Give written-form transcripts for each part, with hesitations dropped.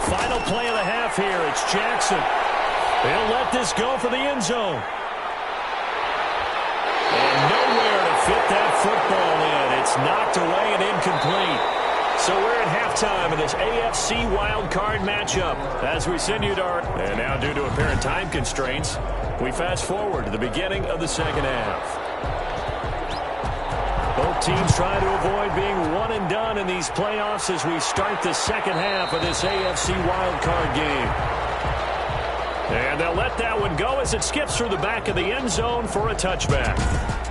Final play of the half here. It's Jackson. He'll let this go for the end zone. And nowhere to fit that football in. It's knocked away and incomplete. So we're at halftime in this AFC wildcard matchup as we send you to our... And now, due to apparent time constraints, we fast forward to the beginning of the second half. Both teams try to avoid being one and done in these playoffs as we start the second half of this AFC wildcard game. And they'll let that one go as it skips through the back of the end zone for a touchback.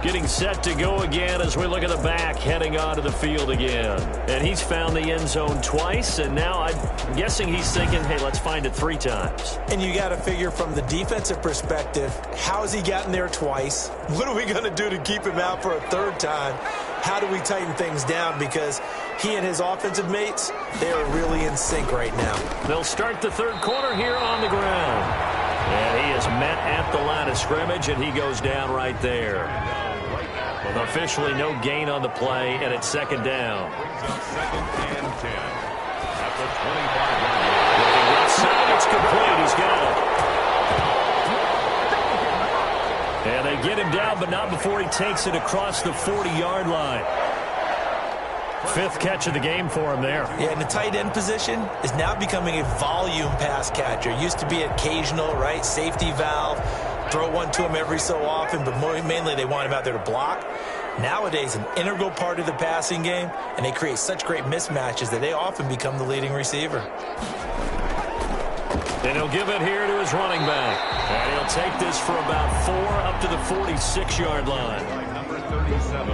Getting set to go again as we look at the back heading onto the field again. And he's found the end zone twice, and now I'm guessing he's thinking, hey, let's find it 3 times. And you got to figure from the defensive perspective, how has he gotten there twice? What are we going to do to keep him out for a 3rd time? How do we tighten things down? Because he and his offensive mates, they are really in sync right now. They'll start the 3rd quarter here on the ground. And he is met at the line of scrimmage, and he goes down right there. With officially no gain on the play, and it's 2nd down. Second and 10. At the 25-yard line. Looking left side, it's complete. He's got it. And they get him down, but not before he takes it across the 40-yard line. 5th catch of the game for him there. Yeah, and the tight end position is now becoming a volume pass catcher. Used to be occasional, right? Safety valve. Throw one to him every so often, but mainly they want him out there to block. Nowadays, an integral part of the passing game, and they create such great mismatches that they often become the leading receiver. And he'll give it here to his running back. And he'll take this for about 4 up to the 46-yard line.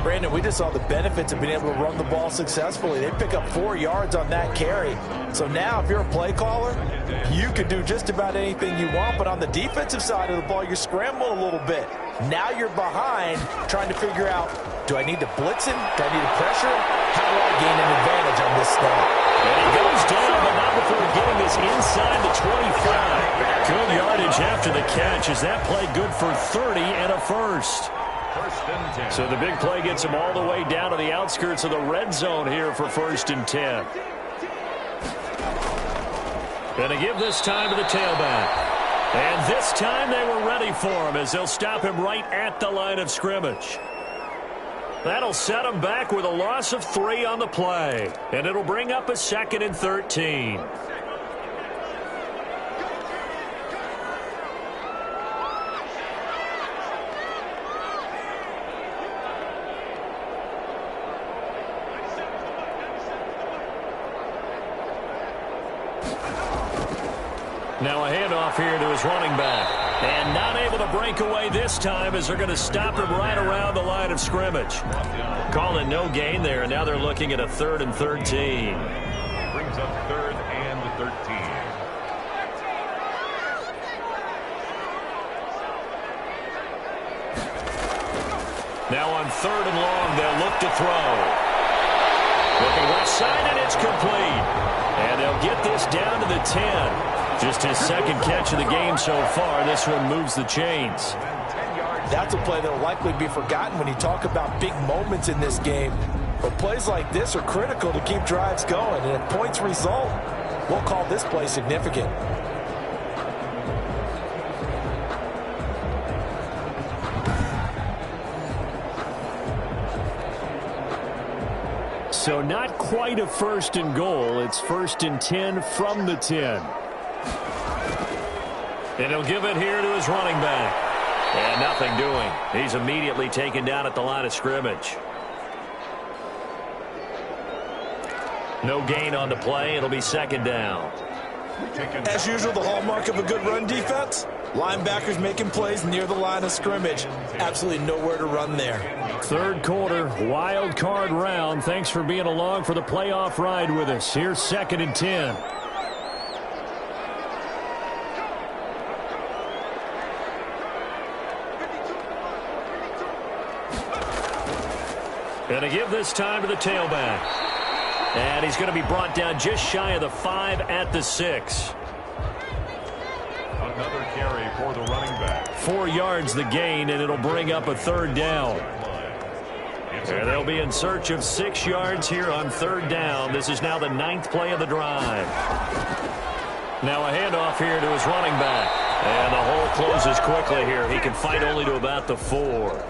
Brandon, we just saw the benefits of being able to run the ball successfully. They pick up 4 yards on that carry. So now if you're a play caller, you can do just about anything you want. But on the defensive side of the ball, you're scrambling a little bit. Now you're behind trying to figure out, do I need to blitz him? Do I need to pressure him? How do I gain an advantage on this snap? And he goes down, but not before getting this inside the 25. Good yardage after the catch. Is that play good for 30 and a first? So the big play gets him all the way down to the outskirts of the red zone here for 1st and 10. Going to give this time to the tailback. And this time they were ready for him as they'll stop him right at the line of scrimmage. That'll set him back with a loss of 3 on the play. And it'll bring up a 2nd and 13. Now a handoff here to his running back. And not able to break away this time as they're going to stop him right around the line of scrimmage. Calling no gain there, and now they're looking at a 3rd and 13. Brings up 3rd and 13. Now on 3rd and long, they'll look to throw. Looking left side, and it's complete. And they'll get this down to the 10. Just his 2nd catch of the game so far. This one moves the chains. That's a play that will likely be forgotten when you talk about big moments in this game. But plays like this are critical to keep drives going. And if points result, we'll call this play significant. So not quite a 1st and goal. It's 1st and 10 from the 10. And he'll give it here to his running back. And nothing doing. He's immediately taken down at the line of scrimmage. No gain on the play. It'll be 2nd down. As usual, the hallmark of a good run defense, linebackers making plays near the line of scrimmage. Absolutely nowhere to run there. 3rd quarter, wild card round. Thanks for being along for the playoff ride with us. Here's 2nd and 10. Going to give this time to the tailback. And he's going to be brought down just shy of the 5 at the 6. Another carry for the running back. 4 yards the gain, and it'll bring up a 3rd down. And they'll be in search of 6 yards here on 3rd down. This is now the 9th play of the drive. Now a handoff here to his running back. And the hole closes quickly here. He can fight only to about the 4.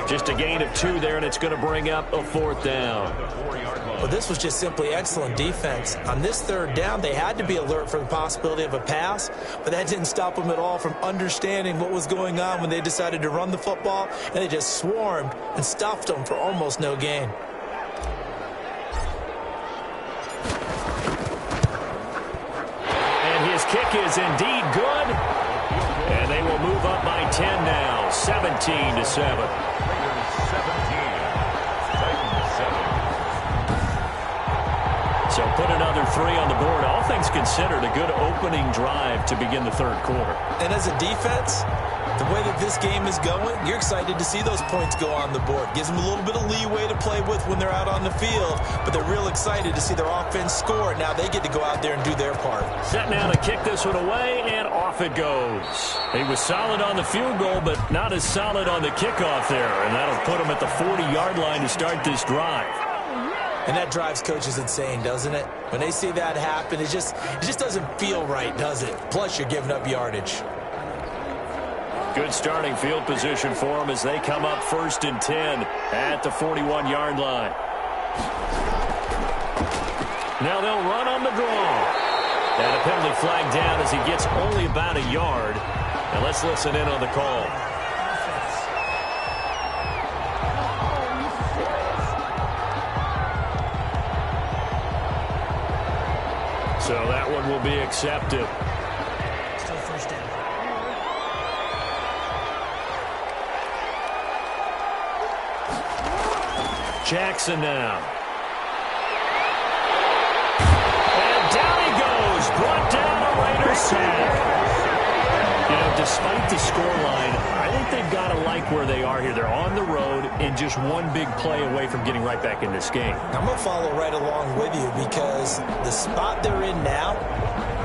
Just a gain of 2 there, and it's going to bring up a 4th down. Well, this was just simply excellent defense. On this 3rd down, they had to be alert for the possibility of a pass, but that didn't stop them at all from understanding what was going on when they decided to run the football, and they just swarmed and stuffed them for almost no gain. And his kick is indeed good, and they will move up by 10 now, 17-7. So put another 3 on the board. All things considered, a good opening drive to begin the 3rd quarter. And as a defense, the way that this game is going, you're excited to see those points go on the board. Gives them a little bit of leeway to play with when they're out on the field, but they're real excited to see their offense score. Now they get to go out there and do their part. Set now to kick this one away, and off it goes. He was solid on the field goal, but not as solid on the kickoff there, and that'll put him at the 40-yard line to start this drive. And that drives coaches insane, doesn't it? When they see that happen, it just doesn't feel right, does it? Plus, you're giving up yardage. Good starting field position for them as they come up 1st and 10 at the 41-yard line. Now they'll run on the draw. And a penalty flag down as he gets only about a yard. And let's listen in on the call. So that one will be accepted. Still 1st down. Jackson now. And down he goes. Brought down a Raider sack. You know, despite the scoreline, I think they've got to like where they are here. They're on the road and just one big play away from getting right back in this game. I'm going to follow right along with you because the spot they're in now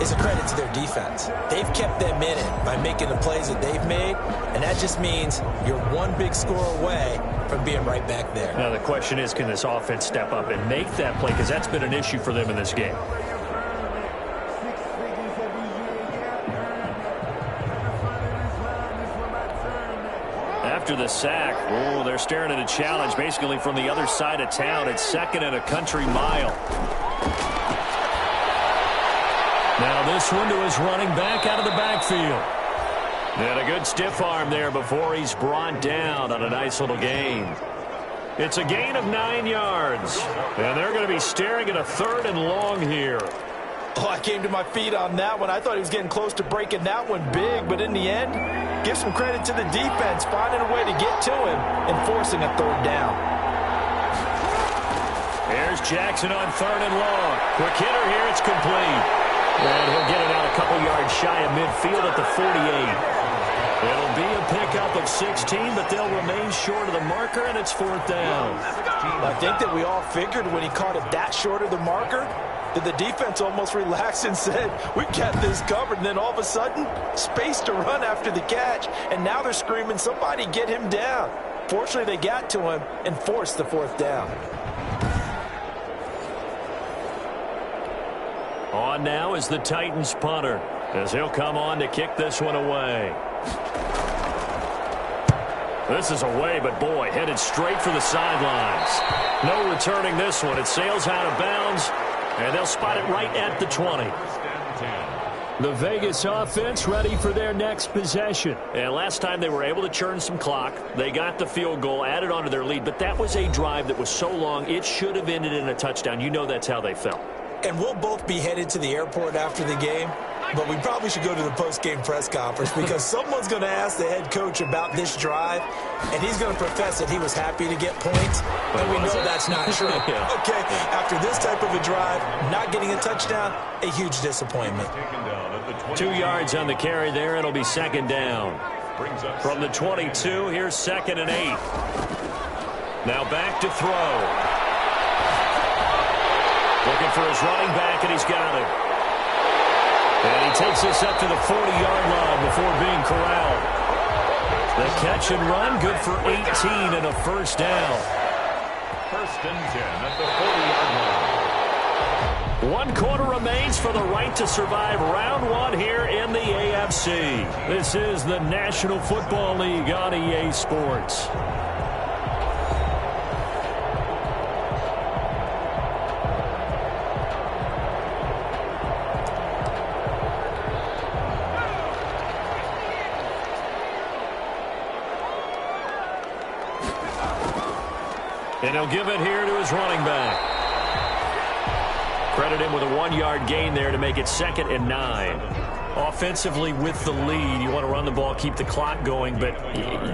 is a credit to their defense. They've kept them in it by making the plays that they've made, and that just means you're one big score away from being right back there. Now the question is, can this offense step up and make that play? Because that's been an issue for them in this game. After the sack, oh, they're staring at a challenge basically from the other side of town. It's 2nd and a country mile. Now this one to his running back out of the backfield. And a good stiff arm there before he's brought down on a nice little gain. It's a gain of 9 yards. And they're going to be staring at a 3rd and long here. Oh, I came to my feet on that one. I thought he was getting close to breaking that one big, but in the end, give some credit to the defense, finding a way to get to him and forcing a 3rd down. Here's Jackson on 3rd and long. Quick hitter here, it's complete. And he'll get it out a couple yards shy of midfield at the 48. It'll be a pickup of 16, but they'll remain short of the marker, and it's 4th down. I think that we all figured when he caught it that short of the marker, that the defense almost relaxed and said, we've got this covered. And then all of a sudden, space to run after the catch. And now they're screaming, somebody get him down. Fortunately, they got to him and forced the 4th down. On now is the Titans punter, as he'll come on to kick this one away. This is away, but boy, headed straight for the sidelines. No returning this one. It sails out of bounds, and they'll spot it right at the 20. The Vegas offense ready for their next possession. And last time they were able to churn some clock. They got the field goal, added onto their lead, but that was a drive that was so long, it should have ended in a touchdown. You know that's how they felt. And we'll both be headed to the airport after the game, but we probably should go to the post-game press conference because someone's going to ask the head coach about this drive, and he's going to profess that he was happy to get points, and we know that's not true. Yeah. Okay, after this type of a drive, not getting a touchdown, a huge disappointment. 2 yards on the carry there. It'll be 2nd down. From the 22, here's 2nd and 8. Now back to throw. Looking for his running back, and he's got it. And he takes this up to the 40-yard line before being corralled. The catch and run, good for 18 and a first down. First and 10 at the 40-yard line. 1 quarter remains for the right to survive round 1 here in the AFC. This is the National Football League on EA Sports. And he'll give it here to his running back. Credit him with a 1-yard gain there to make it 2nd and 9. Offensively with the lead, you want to run the ball, keep the clock going, but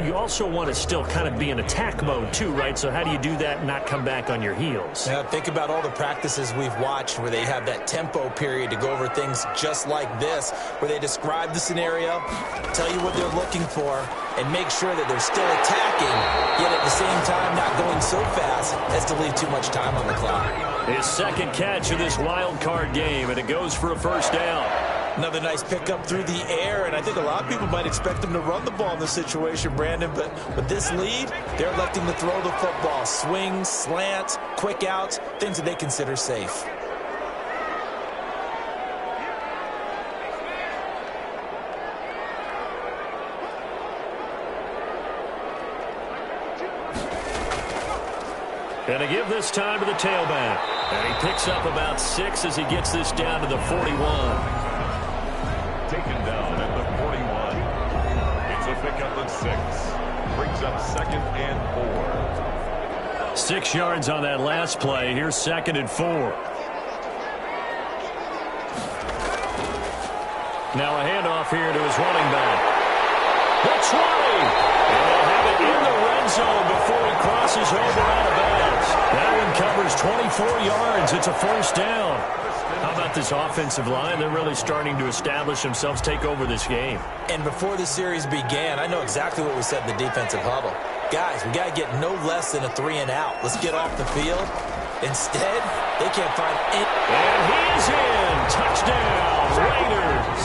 you also want to still kind of be in attack mode too, right? So how do you do that and not come back on your heels? Yeah, think about all the practices we've watched where they have that tempo period to go over things just like this, where they describe the scenario, tell you what they're looking for, and make sure that they're still attacking, yet at the same time not going so fast as to leave too much time on the clock. His 2nd catch of this wild card game, and it goes for a first down. Another nice pickup through the air, and I think a lot of people might expect them to run the ball in this situation, Brandon, but with this lead, they're electing to throw the football. Swings, slants, quick outs, things that they consider safe. And to give this time to the tailback. And he picks up about 6 as he gets this down to the 41. Taken down at the 41. It's a pickup of 6. Brings up 2nd and 4. 6 yards on that last play. Here's 2nd and 4. Now a handoff here to his running back. That's right. And they'll have it in the red zone before he crosses over out of bounds. That one covers 24 yards. It's a first down. How about this offensive line? They're really starting to establish themselves, take over this game. And before the series began, I know exactly what we said in the defensive huddle. Guys, we got to get no less than a 3 and out. Let's get off the field. Instead, they can't find it. And he is in. Touchdown, Raiders.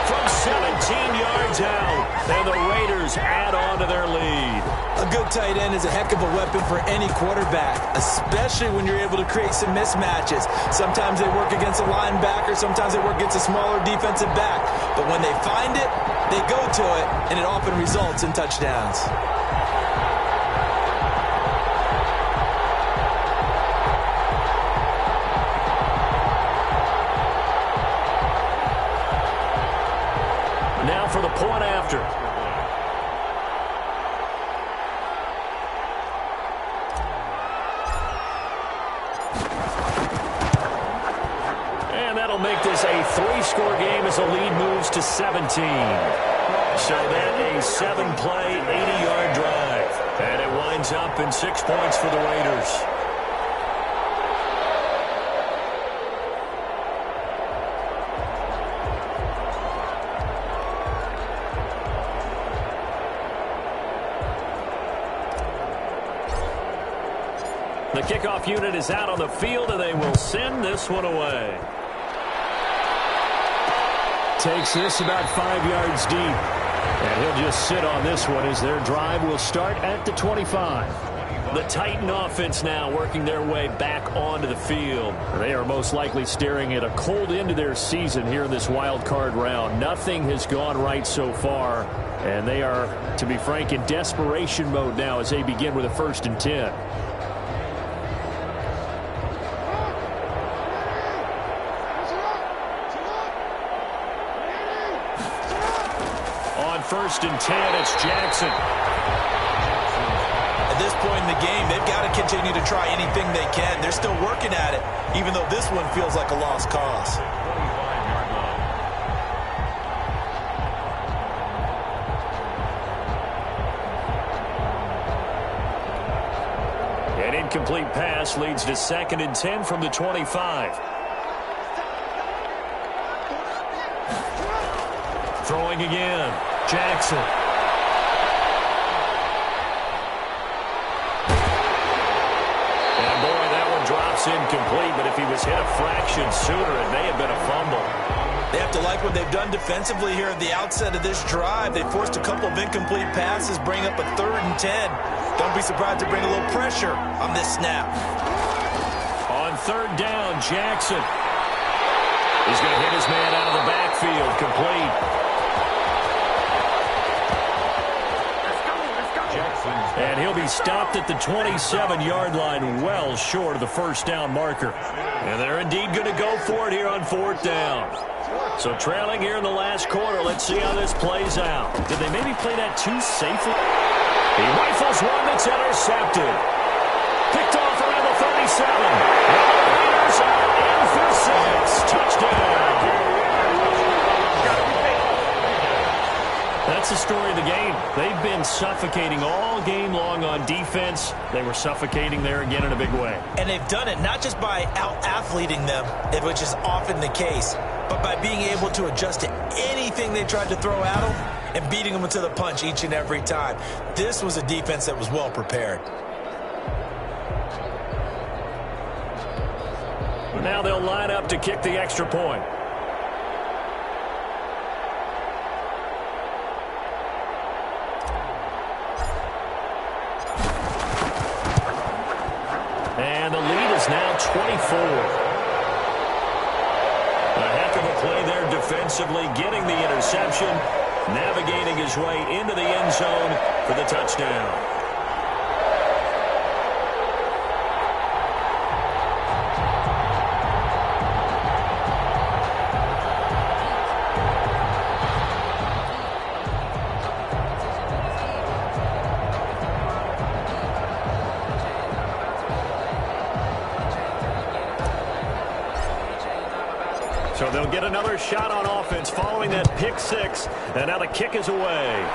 From 17 yards out, and the Raiders add on to their lead. A good tight end is a heck of a weapon for any quarterback, especially when you're able to create some mismatches. Sometimes they work against a linebacker, sometimes they work against a smaller defensive back. But when they find it, they go to it, and it often results in touchdowns. Now for the point after. And that'll make this a 3-score game as the lead moves to 17. So then a 7-play, 80-yard drive. And it winds up in 6 points for the Raiders. The kickoff unit is out on the field, and they will send this one away. Takes this about 5 yards deep. And he'll just sit on this one as their drive will start at the 25. The Titan offense now working their way back onto the field. They are most likely staring at a cold end to their season here in this wild card round. Nothing has gone right so far, and they are, to be frank, in desperation mode now as they begin with a 1st and 10. On 1st and 10, it's Jackson. At this point in the game, they've got to continue to try anything they can. They're still working at it, even though this one feels like a lost cause. 25-yard line. An incomplete pass leads to 2nd and 10 from the 25. Throwing again, Jackson. And boy, that one drops incomplete, but if he was hit a fraction sooner, it may have been a fumble. They have to like what they've done defensively here at the outset of this drive. They forced a couple of incomplete passes, bring up a 3rd and 10. Don't be surprised to bring a little pressure on this snap. On 3rd down, Jackson. He's going to hit his man out of the backfield, complete. And he'll be stopped at the 27-yard line, well short of the 1st down marker. And they're indeed going to go for it here on 4th down. So trailing here in the last quarter, let's see how this plays out. Did they maybe play that too safely? He rifles one that's intercepted. Picked off around the 37. Raiders are in for 6. Touchdown. That's the story of the game. They've been suffocating all game long on defense. They were suffocating there again in a big way. And they've done it not just by out-athleting them, which is often the case, but by being able to adjust to anything they tried to throw at them and beating them to the punch each and every time. This was a defense that was well prepared. Now they'll line up to kick the extra point. And the lead is now 24. A heck of a play there defensively, getting the interception, navigating his way into the end zone for the touchdown. So they'll get another shot on offense following that pick 6. And now the kick is away.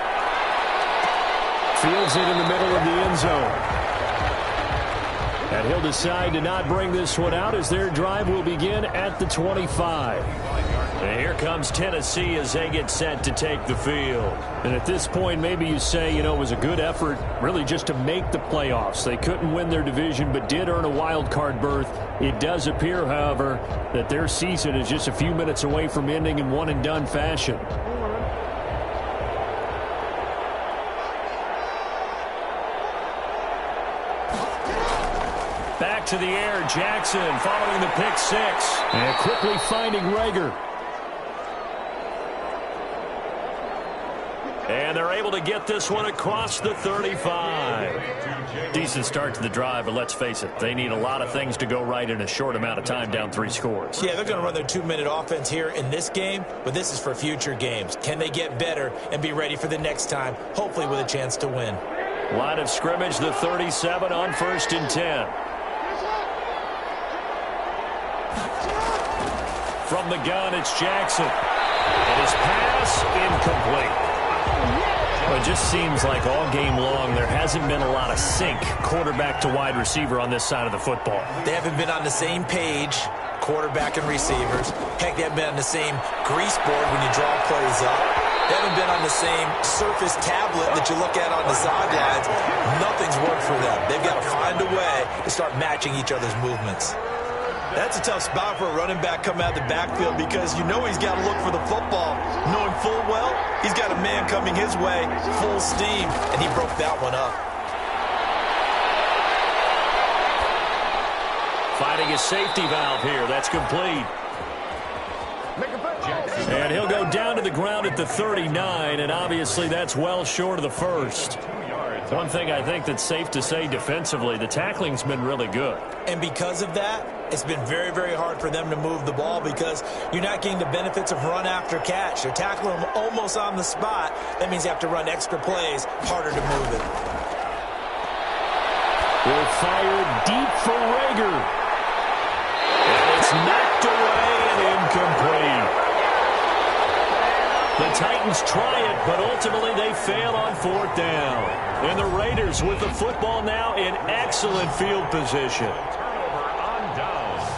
Fields it in the middle of the end zone. And he'll decide to not bring this one out as their drive will begin at the 25. And here comes Tennessee as they get set to take the field. And at this point, maybe you say, you know, it was a good effort really just to make the playoffs. They couldn't win their division but did earn a wild card berth. It does appear, however, that their season is just a few minutes away from ending in one-and-done fashion. Back to the air, Jackson following the pick 6. And quickly finding Rager. And they're able to get this one across the 35. Decent start to the drive, but let's face it, they need a lot of things to go right in a short amount of time, down 3 scores. Yeah, they're going to run their 2-minute offense here in this game, but this is for future games. Can they get better and be ready for the next time, hopefully with a chance to win? Line of scrimmage, the 37 on 1st and 10. From the gun, it's Jackson. And his pass incomplete. Well, it just seems like all game long there hasn't been a lot of sync quarterback to wide receiver on this side of the football. They haven't been on the same page, quarterback and receivers. Heck, they haven't been on the same grease board when you draw plays up. They haven't been on the same surface tablet that you look at on the sidelines. Nothing's worked for them. They've got to find a way to start matching each other's movements. That's a tough spot for a running back coming out of the backfield because you know he's got to look for the football, knowing full well he's got a man coming his way, full steam, and he broke that one up. Finding a safety valve here. That's complete. And he'll go down to the ground at the 39, and obviously that's well short of the first. One thing I think that's safe to say defensively, the tackling's been really good. And because of that, it's been very, very hard for them to move the ball because you're not getting the benefits of run after catch. They're tackling them almost on the spot. That means you have to run extra plays, harder to move it. Will fire deep for Rager. And it's knocked away and incomplete. The Titans try it, but ultimately they fail on 4th down. And the Raiders with the football now in excellent field position. Turnover on downs.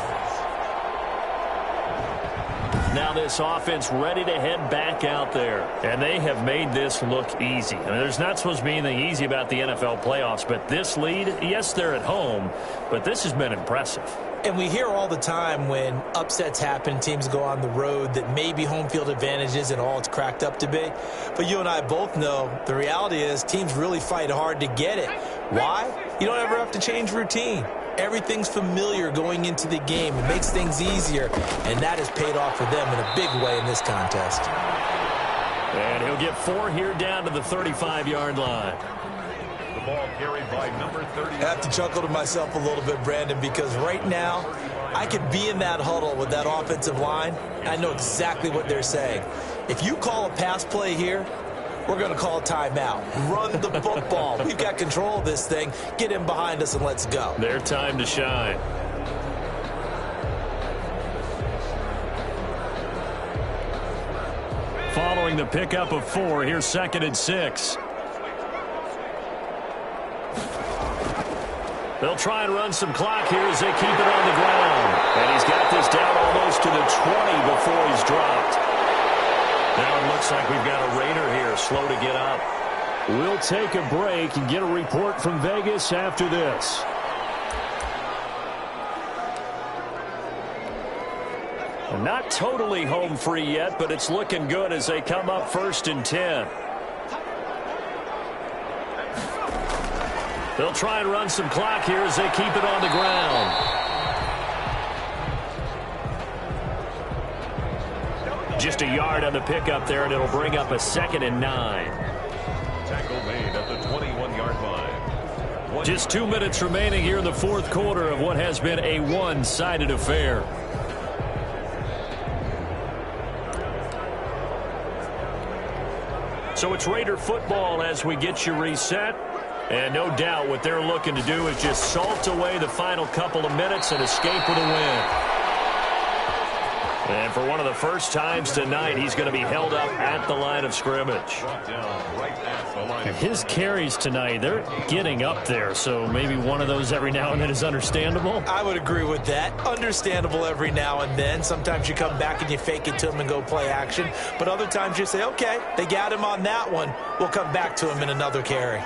Now this offense ready to head back out there. And they have made this look easy. I mean, there's not supposed to be anything easy about the NFL playoffs, but this lead, yes, they're at home, but this has been impressive. And we hear all the time when upsets happen, teams go on the road, that maybe home field advantage isn't all it's cracked up to be. But you and I both know the reality is teams really fight hard to get it. Why? You don't ever have to change routine. Everything's familiar going into the game. It makes things easier, and that has paid off for them in a big way in this contest. And he'll get 4 here down to the 35-yard line. Ball carried by number 30. I have to chuckle to myself a little bit, Brandon, because right now I could be in that huddle with that offensive line. I know exactly what they're saying. If you call a pass play here, we're going to call a timeout. Run the football. We've got control of this thing. Get in behind us and let's go. Their time to shine. Following the pickup of 4, here's 2nd and 6. They'll try and run some clock here as they keep it on the ground. And he's got this down almost to the 20 before he's dropped. Now it looks like we've got a Raider here, slow to get up. We'll take a break and get a report from Vegas after this. And not totally home free yet, but it's looking good as they come up 1st and 10. They'll try and run some clock here as they keep it on the ground. Just a yard on the pickup there, and it'll bring up a 2nd and 9. Tackle made at the 21-yard line. Just 2 minutes remaining here in the 4th quarter of what has been a one-sided affair. So it's Raider football as we get you reset. And no doubt what they're looking to do is just salt away the final couple of minutes and escape with a win. And for one of the first times tonight, he's going to be held up at the line of scrimmage. And his carries tonight, they're getting up there, so maybe one of those every now and then is understandable. I would agree with that. Understandable every now and then. Sometimes you come back and you fake it to him and go play action. But other times you say, okay, they got him on that one. We'll come back to him in another carry.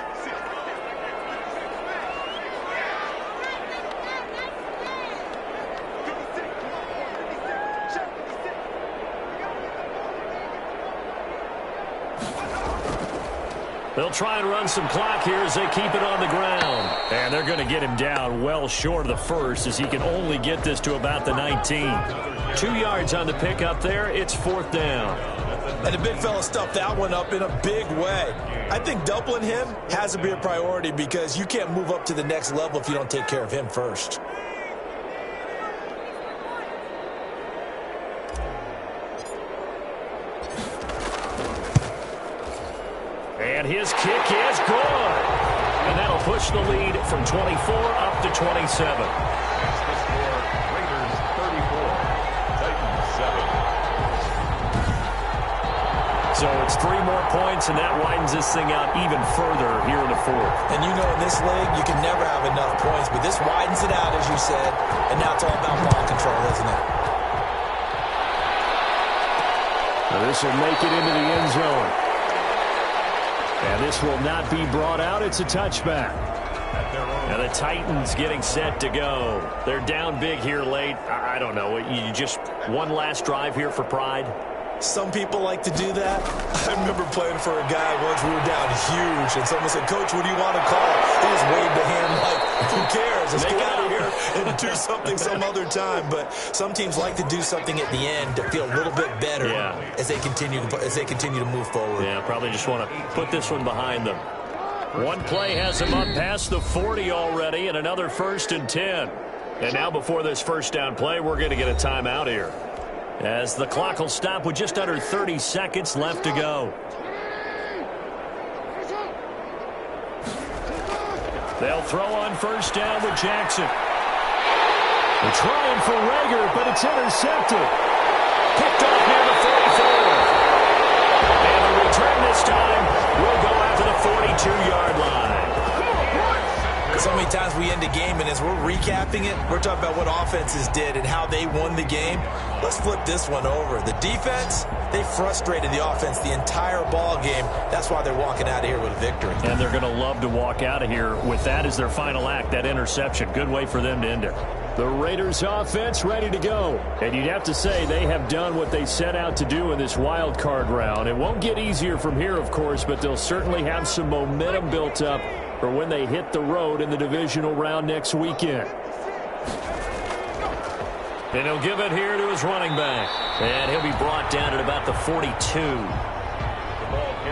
They'll try and run some clock here as they keep it on the ground. And they're going to get him down well short of the 1st as he can only get this to about the 19. 2 yards on the pickup there. It's 4th down. And the big fella stuffed that one up in a big way. I think doubling him has to be a priority because you can't move up to the next level if you don't take care of him first. And his kick is good. And that'll push the lead from 24 up to 27. That's the score. Raiders 34, Titans 7. So it's 3 more points, and that widens this thing out even further here in the 4th. And you know in this league, you can never have enough points, but this widens it out, as you said, and now it's all about ball control, isn't it? Now this will make it into the end zone. And this will not be brought out. It's a touchback. And the Titans getting set to go. They're down big here late. I don't know. You just one last drive here for pride? Some people like to do that. I remember playing for a guy once. We were down huge, and someone said, "Coach, what do you want to call?" He just waved a hand like, who cares? Let's get out of here and do something some other time. But some teams like to do something at the end to feel a little bit better as they continue to move forward. Yeah, probably just want to put this one behind them. One play has them up past the 40 already, and another 1st and 10. And now before this first down play, we're going to get a timeout here, as the clock will stop with just under 30 seconds left to go. They'll throw on 1st down with Jackson. They're trying for Rager, but it's intercepted. Picked off near the 44. And the return this time will go after the 42-yard line. So many times we end a game, and as we're recapping it, we're talking about what offenses did and how they won the game. Let's flip this one over. The defense, they frustrated the offense the entire ball game. That's why they're walking out of here with a victory. And they're going to love to walk out of here with that as their final act, that interception. Good way for them to end it. The Raiders offense ready to go. And you'd have to say they have done what they set out to do in this wild card round. It won't get easier from here, of course, but they'll certainly have some momentum built up for when they hit the road in the divisional round next weekend. And he'll give it here to his running back. And he'll be brought down at about the 42.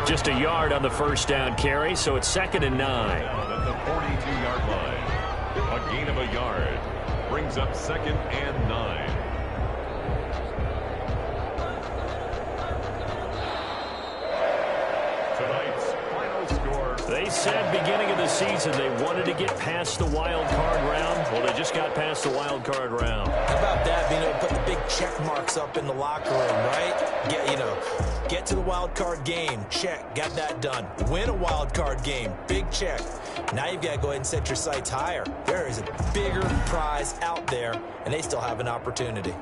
Just a yard on the first down carry, so it's 2nd and 9. At the 42-yard line. A gain of a yard. Brings up 2nd and 9. Tonight's final score. They said beginning of the season they wanted to get past the wild card round. Well, they just got past the wild card round. How about that, being able to put the big check marks up in the locker room, right? Get to the wild card game. Check. Got that done. Win a wild card game. Big check. Now you've got to go ahead and set your sights higher. There is a bigger prize out there, and they still have an opportunity.